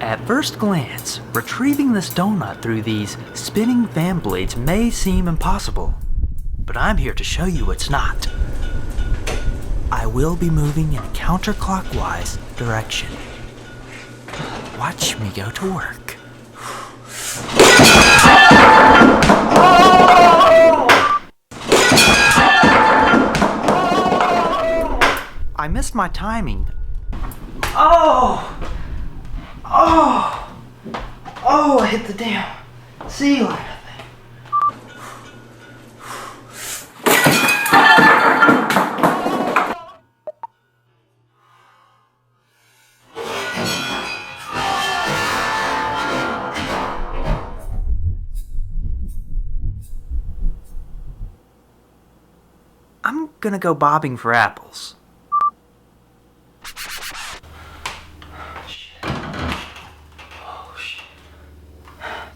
At first glance, retrieving this donut through these spinning fan blades may seem impossible, but I'm here to show you it's not. I will be moving in a counterclockwise direction. Watch me go to work. I missed my timing. I hit the damn ceiling, I think. I'm gonna go bobbing for apples.